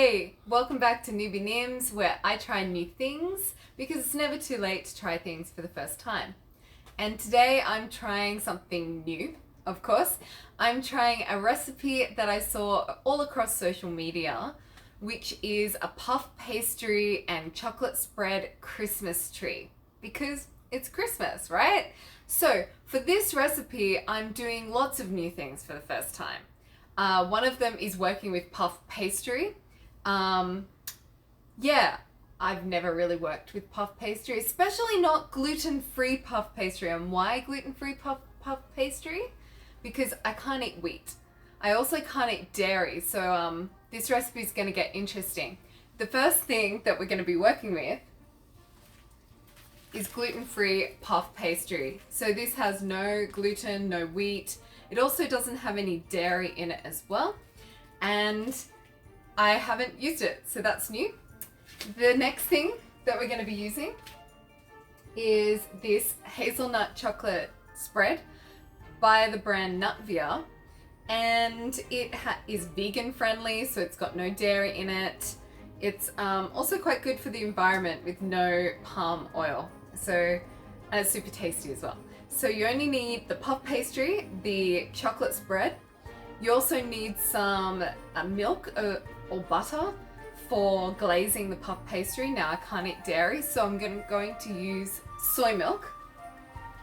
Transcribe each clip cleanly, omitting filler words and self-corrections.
Hey, welcome back to Newbie Nims, where I try new things because it's never too late to try things for the first time. And today I'm trying something new, of course. I'm trying a recipe that I saw all across social media, which is a puff pastry and chocolate spread Christmas tree, because it's Christmas, right? So for this recipe, I'm doing lots of new things for the first time. One of them is working with puff pastry. Yeah, I've never really worked with puff pastry, especially not gluten-free puff pastry. And why gluten-free puff pastry? Because I can't eat wheat. I also can't eat dairy, so this recipe is going to get interesting. The first thing that we're going to be working with is gluten-free puff pastry. So this has no gluten, no wheat. It also doesn't have any dairy in it as well. And I haven't used it, so that's new. The next thing that we're going to be using is this hazelnut chocolate spread by the brand Nutvia. And it is vegan friendly, so it's got no dairy in it. It's also quite good for the environment with no palm oil. And it's super tasty as well. So you only need the puff pastry, the chocolate spread. You also need some milk or butter for glazing the puff pastry. Now I can't eat dairy, so I'm going to use soy milk.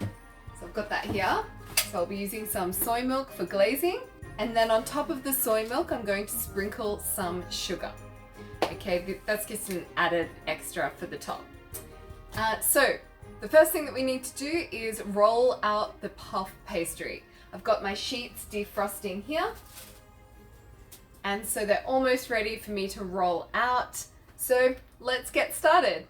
So I've got that here. So I'll be using some soy milk for glazing. And then on top of the soy milk, I'm going to sprinkle some sugar. Okay, that's just an added extra for the top. So the first thing that we need to do is roll out the puff pastry. I've got my sheets defrosting here. And so they're almost ready for me to roll out. So let's get started.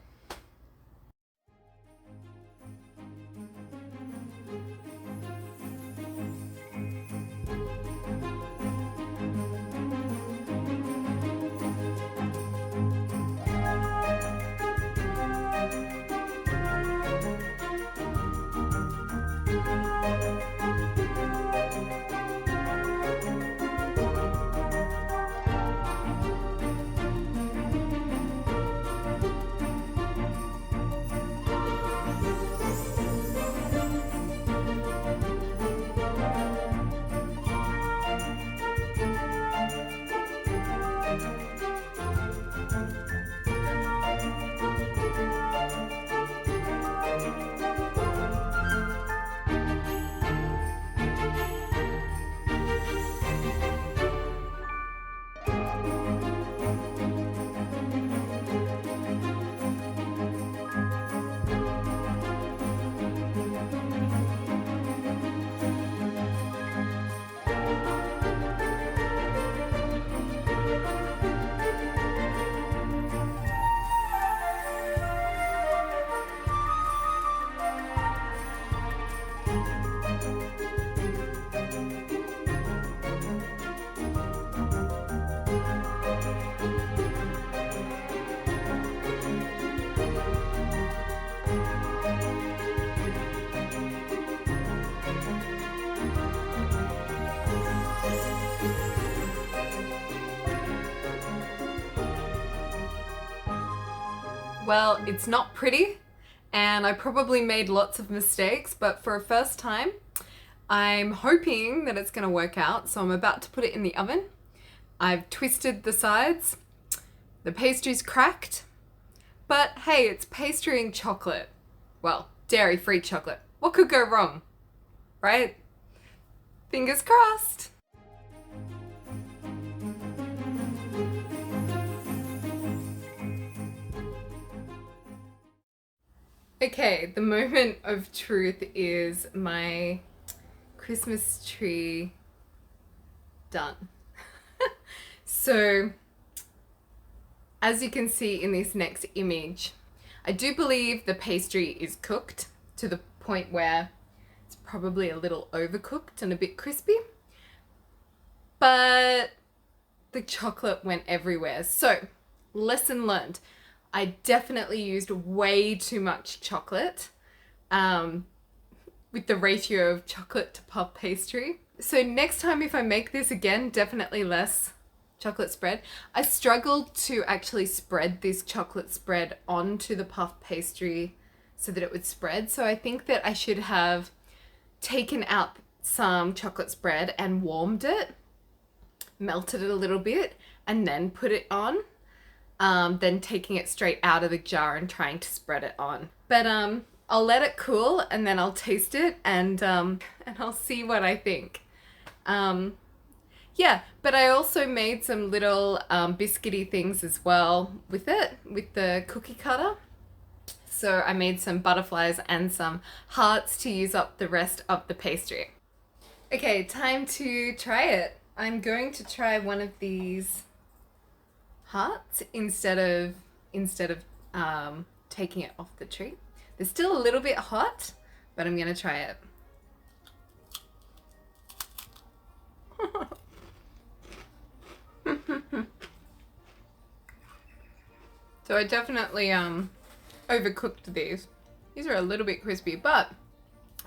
Well, it's not pretty, and I probably made lots of mistakes, but for a first time, I'm hoping that it's gonna work out. So I'm about to put it in the oven. I've twisted the sides. The pastry's cracked, but hey, it's pastry and chocolate. Well, dairy-free chocolate. What could go wrong, right? Fingers crossed. Okay, the moment of truth is my Christmas tree done. So, as you can see in this next image, I do believe the pastry is cooked to the point where it's probably a little overcooked and a bit crispy, but the chocolate went everywhere. So, lesson learned. I definitely used way too much chocolate with the ratio of chocolate to puff pastry. So next time if I make this again, definitely less chocolate spread. I struggled to actually spread this chocolate spread onto the puff pastry so that it would spread. So I think that I should have taken out some chocolate spread and warmed it, melted it a little bit, and then put it on. Then taking it straight out of the jar and trying to spread it on. But I'll let it cool and then I'll taste it and I'll see what I think. Yeah, but I also made some little biscuity things as well with it, with the cookie cutter. So I made some butterflies and some hearts to use up the rest of the pastry. Okay, time to try it. I'm going to try one of these hearts instead of taking it off the tree. They're still a little bit hot, but I'm gonna try it. So I definitely overcooked these. These are a little bit crispy, but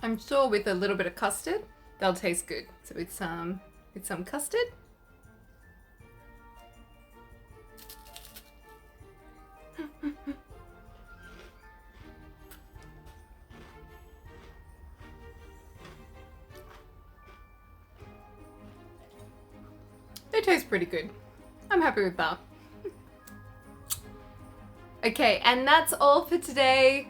I'm sure with a little bit of custard, they'll taste good. So with some custard. They taste pretty good. I'm happy with that. Okay, and that's all for today.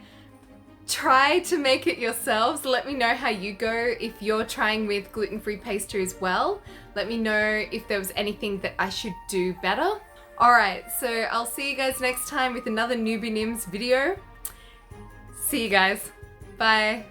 Try to make it yourselves. Let me know how you go if you're trying with gluten-free pastry as well. Let me know if there was anything that I should do better. Alright, so I'll see you guys next time with another Newbie Nims video. See you guys. Bye.